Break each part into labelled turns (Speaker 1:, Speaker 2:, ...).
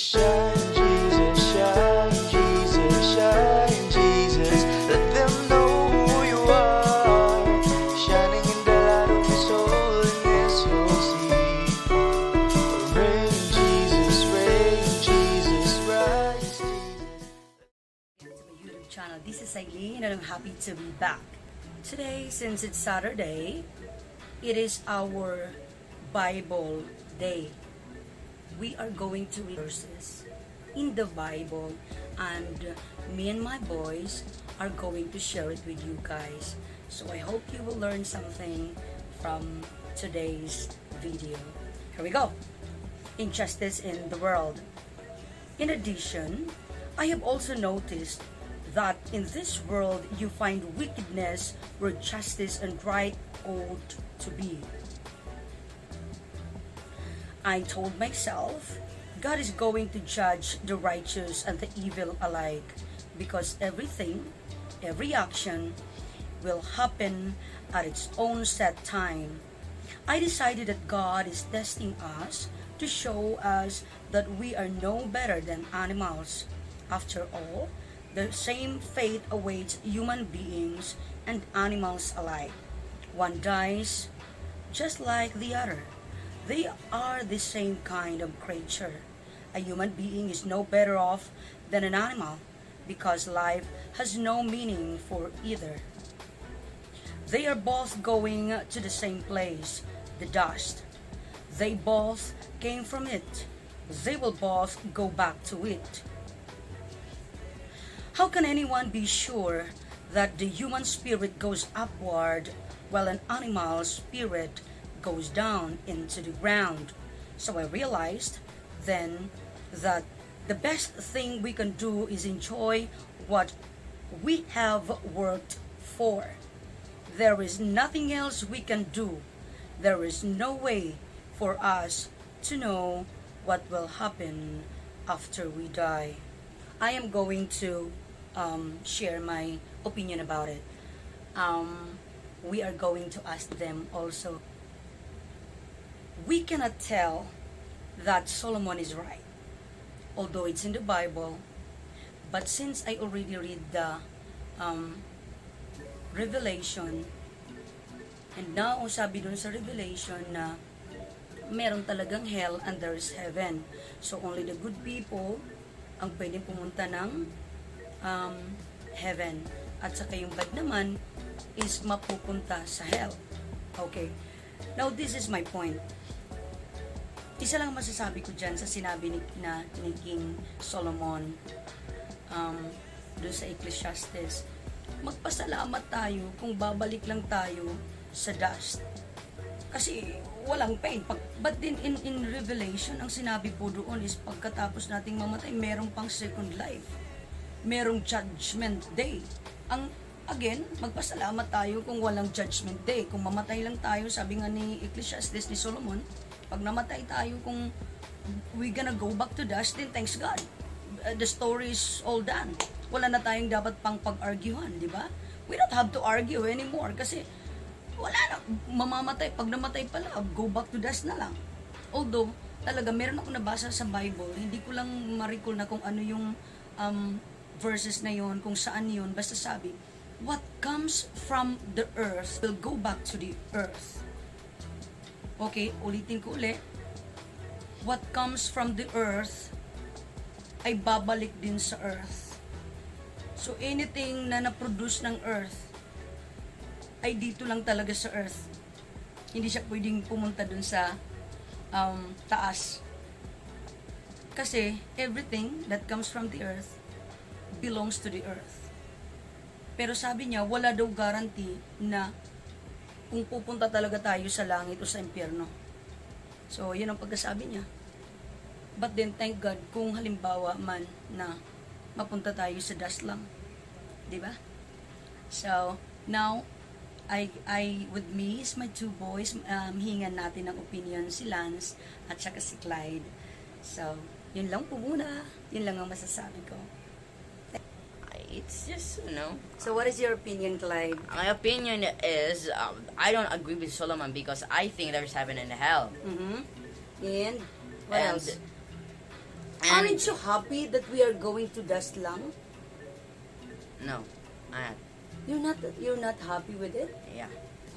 Speaker 1: shine, Jesus, shine, Jesus, shine, Jesus. Let them know who you are, shining in the light of your soul, and yes, you'll see. Rain, Jesus, rise, Jesus.
Speaker 2: To my YouTube channel. This is Eileen and I'm happy to be back. Today, since it's Saturday, it is our Bible day. We are going to read verses in the Bible and me and my boys are going to share it with you guys. So I hope you will learn something from today's video. Here we go. Injustice in the world. In addition, I have also noticed that in this world you find wickedness where justice and right ought to be. I told myself, God is going to judge the righteous and the evil alike because everything, every action will happen at its own set time. I decided that God is testing us to show us that we are no better than animals. After all, the same fate awaits human beings and animals alike. One dies just like the other. They are the same kind of creature. A human being is no better off than an animal because life has no meaning for either. They are both going to the same place, the dust. They both came from it. They will both go back to it. How can anyone be sure that the human spirit goes upward while an animal spirit goes down into the ground? So I realized then that the best thing we can do is enjoy what we have worked for. There is nothing else we can do. There is no way for us to know what will happen after we die. I am going to share my opinion about it. We are going to ask them also. We cannot tell that Solomon is right, although it's in the Bible. But since I already read the Revelation, and now sabi dun sa Revelation na meron talagang hell and there is heaven. So only the good people ang pwedeng pumunta ng heaven. At saka yung bad naman is mapupunta sa hell. Okay. Now this is my point. Isa lang masasabi ko dyan sa sinabi ni King Solomon doon sa Ecclesiastes. Magpasalamat tayo kung babalik lang tayo sa dust. Kasi walang pain. But then in Revelation, ang sinabi po doon is pagkatapos nating mamatay, merong pang second life. Merong judgment day. Again, magpasalamat tayo kung walang judgment day. Kung mamatay lang tayo, sabi nga ni Ecclesiastes ni Solomon, pag namatay tayo, kung we gonna go back to dust, then thanks God. The story is all done. Wala na tayong dapat pang pag-arguhan, di ba? We don't have to argue anymore kasi wala na, mamamatay. Pag namatay pala, go back to dust na lang. Although, talaga, meron ako nabasa sa Bible, hindi ko lang ma-recall na kung ano yung verses na yon, kung saan yon, basta sabi, what comes from the earth will go back to the earth. Okay, ulitin ko ulit. What comes from the earth ay babalik din sa earth. So anything na na-produce ng earth ay dito lang talaga sa earth. Hindi siya pwedeng pumunta dun sa taas. Kasi everything that comes from the earth belongs to the earth. Pero sabi niya, wala daw guarantee na kung pupunta talaga tayo sa langit o sa impyerno. So, yun ang pagkasabi niya. But then, thank God, kung halimbawa man na mapunta tayo sa dust lang. Diba? So, now, with me is my two boys. Hingan natin ng opinion si Lance at saka si Clyde. So, yun lang po muna. Yun lang ang masasabi ko.
Speaker 3: It's just, you know.
Speaker 2: So what is your opinion, Clyde?
Speaker 3: My opinion is, I don't agree with Solomon because I think there's heaven and hell.
Speaker 2: Mm-hmm. And what else? Aren't you happy that we are going to dust lang?
Speaker 3: No, I'm not.
Speaker 2: You're not happy with it?
Speaker 3: Yeah.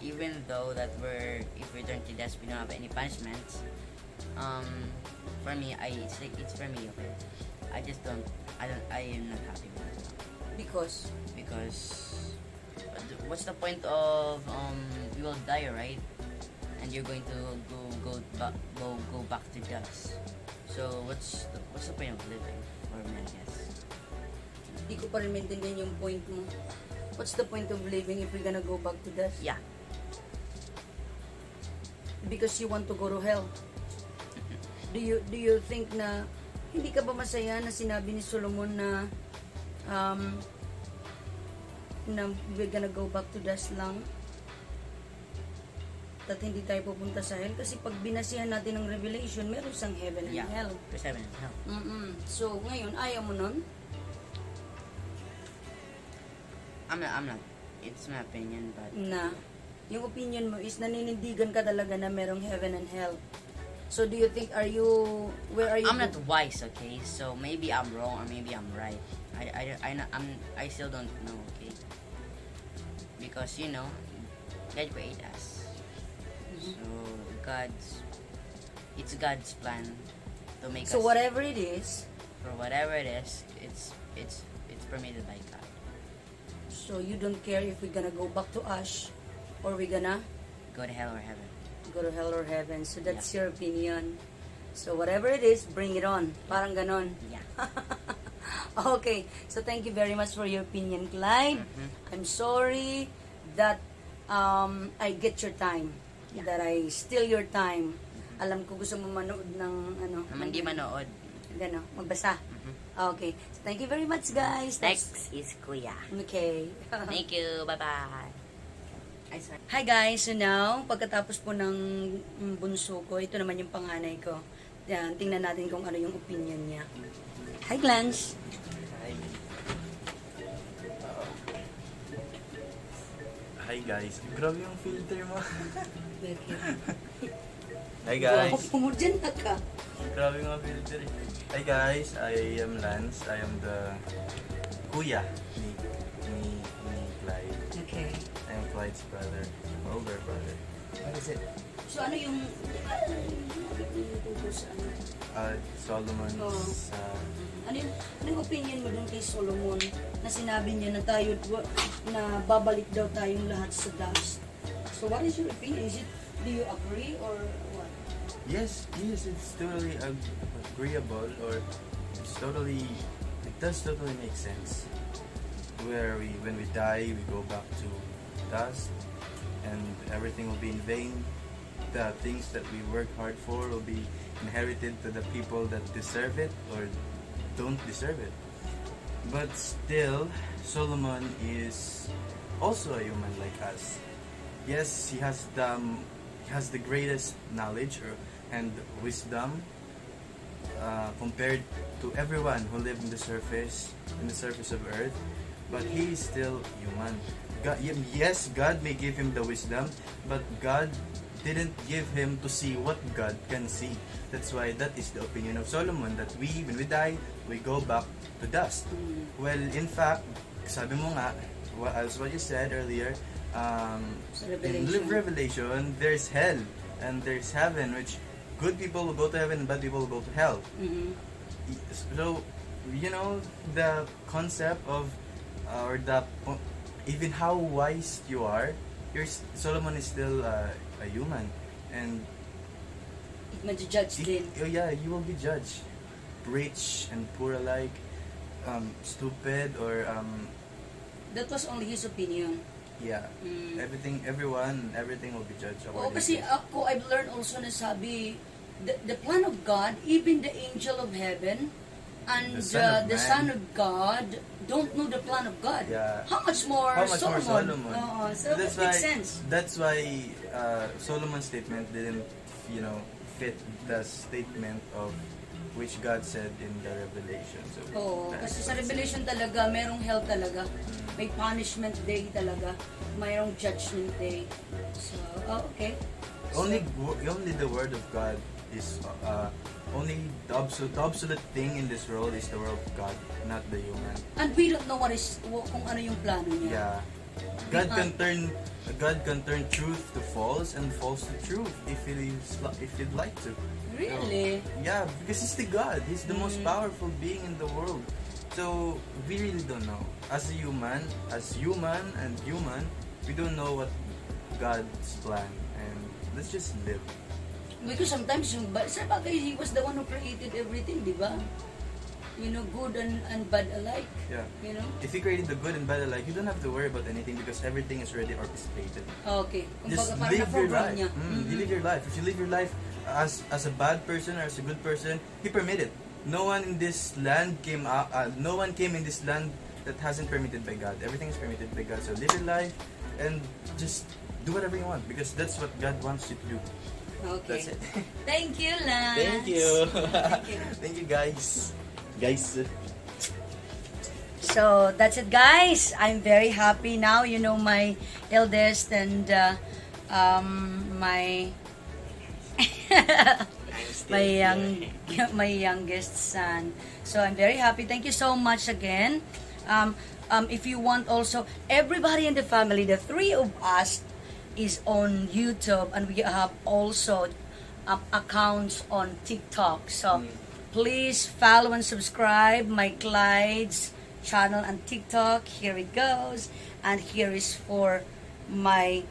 Speaker 3: Even though that if we turn to dust, we don't have any punishments. For me, it's for me, okay. I am not happy with it.
Speaker 2: Because
Speaker 3: Because what's the point of you will die, right? And you're going to go back to dust. So what's the point of living for me, I guess?
Speaker 2: di ko pa rin maintindihan yung point mo. What's the point of living if we're gonna go back to dust?
Speaker 3: Yeah.
Speaker 2: Because you want to go to hell. Do you think na hindi ka ba masaya na sinabi ni Solomon na na we're gonna go back to dust lang? At hindi tayo pupunta sa hell kasi pag binasihan natin ng Revelation, meron siyang heaven and
Speaker 3: Yeah.
Speaker 2: hell.
Speaker 3: There's heaven and hell.
Speaker 2: So ngayon ayaw mo nun?
Speaker 3: I'm not. It's my opinion, but
Speaker 2: Na yung opinion mo is naninindigan ka talaga na merong heaven and hell. So do you think where are you?
Speaker 3: I'm not wise, okay? So maybe I'm wrong or maybe I'm right. I still don't know, okay? Because God created us. So it's God's plan to make
Speaker 2: So
Speaker 3: us.
Speaker 2: whatever it is,
Speaker 3: For whatever it is, it's permitted by God.
Speaker 2: so you don't care if we're gonna go back to ash or we're gonna
Speaker 3: Go to hell or heaven.
Speaker 2: go to hell or heaven. So that's your opinion. So whatever it is, bring it on. Parang ganon.
Speaker 3: Yeah.
Speaker 2: Okay. So thank you very much for your opinion, Clyde. I'm sorry that I get your time.
Speaker 3: Yeah.
Speaker 2: That I steal your time. Alam ko gusto mo manood ng
Speaker 3: Naman di manood.
Speaker 2: Gano, magbasa. Okay. So thank you very much, guys.
Speaker 3: Next is Kuya.
Speaker 2: Okay.
Speaker 3: Thank you. Bye-bye. Ay, sorry.
Speaker 2: Hi guys, so now, pagkatapos po ng bunso ko, ito naman yung panganay ko. Yan, tingnan natin kung ano yung opinion niya. Hi Glance!
Speaker 4: Hi guys, grabe yung filter mo.
Speaker 2: Becky.
Speaker 4: Hi guys,
Speaker 2: Guwapo mo dyan na ka.
Speaker 4: grabe yung filter. Hi guys, I am Lance. I am the kuya ni Clyde.
Speaker 2: Okay.
Speaker 4: I am Clyde's brother, older brother. What is it?
Speaker 2: So ano yung tungkol sa ano?
Speaker 4: Solomon's.
Speaker 2: Ano yung opinion mo dun kay Solomon na sinabi niya na tayo na babalik daw tayong lahat sa dust? So what is your opinion? Do you agree or what?
Speaker 4: Yes, it's totally agreeable, or it does totally make sense. When we die, we go back to dust, and everything will be in vain. The things that we work hard for will be inherited to the people that deserve it or don't deserve it. But still, Solomon is also a human like us. Yes, he has the greatest knowledge and wisdom compared to everyone who lived in the surface of earth. But he is still human. Yes, God may give him the wisdom, but God didn't give him to see what God can see. That's why that is the opinion of Solomon, that when we die, we go back to dust. Well, in fact, sabi mo nga, as what you said earlier, in Revelation, there's hell and there's heaven, which good people will go to heaven and bad people will go to hell. So, the concept of, even how wise you are, Solomon is still a human, and
Speaker 2: Mag-judge din.
Speaker 4: yeah, you will be judged, rich and poor alike, stupid or
Speaker 2: That was only his opinion.
Speaker 4: yeah, everything will be judged
Speaker 2: Oo,
Speaker 4: according
Speaker 2: kasi
Speaker 4: to
Speaker 2: ako, I've learned also na sabi, the plan of God, even the angel of heaven, and
Speaker 4: The Son of Man.
Speaker 2: Son of God don't know the plan of God.
Speaker 4: Yeah.
Speaker 2: How much more Solomon? Oo, so that makes sense.
Speaker 4: That's why Solomon's statement didn't fit the statement of which God said in the Revelation. So
Speaker 2: Oo,
Speaker 4: that's
Speaker 2: kasi sa
Speaker 4: why it's-
Speaker 2: Revelation talaga, merong hell talaga. May punishment day talaga. Mayroong judgment day. So, okay.
Speaker 4: only the word of God this only the obsolete thing in this world is the world of God, not the human.
Speaker 2: And we don't know kung ano yung plano niya.
Speaker 4: Yeah. God can turn truth to false and false to truth if he'd like to.
Speaker 2: Really?
Speaker 4: Yeah, because he's the God. He's the most powerful being in the world. So we really don't know. As human, we don't know what God's plan, and let's just live.
Speaker 2: Because sometimes sa bagay, he was the one who created everything, di ba? You know, good and bad alike.
Speaker 4: Yeah.
Speaker 2: You know?
Speaker 4: If he created the good and bad alike, you don't have to worry about anything because everything is already orchestrated.
Speaker 2: Okay.
Speaker 4: Just
Speaker 2: Kumbaga, parang
Speaker 4: live your
Speaker 2: na-program
Speaker 4: life.
Speaker 2: niya.
Speaker 4: You live your life. If you live your life as a bad person or as a good person, he permitted. No one in this land came in this land that hasn't permitted by God. Everything is permitted by God. So live your life and just do whatever you want because that's what God wants you to do.
Speaker 2: Okay.
Speaker 4: That's it.
Speaker 2: Thank you, Lance.
Speaker 4: Thank you.
Speaker 2: Thank you.
Speaker 4: Thank you, guys. Guys.
Speaker 2: So that's it, guys. I'm very happy now. You know, my eldest and my my youngest son. So I'm very happy. Thank you so much again. If you want also, everybody in the family, the three of us is on YouTube, and we have also accounts on TikTok. So please follow and subscribe my Clyde's channel on TikTok. Here it goes. And here is for my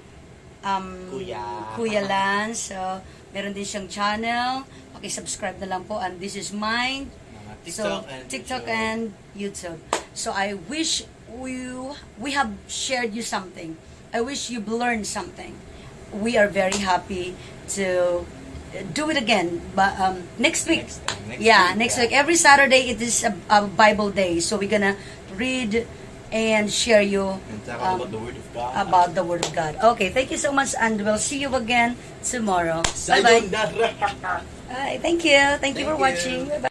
Speaker 2: Kuya Lance. So, meron din siyang channel. Okay, subscribe na lang po. And this is mine. TikTok and YouTube. So, I wish we have shared you something. I wish you've learned something. We are very happy to do it again. But next week. Next week. Every Saturday it is a Bible day. So we're gonna read and share you
Speaker 4: And talk about the Word of God.
Speaker 2: about the Word of God. Okay, thank you so much, and we'll see you again tomorrow. Bye bye. Thank you. Thank you for watching. Bye bye.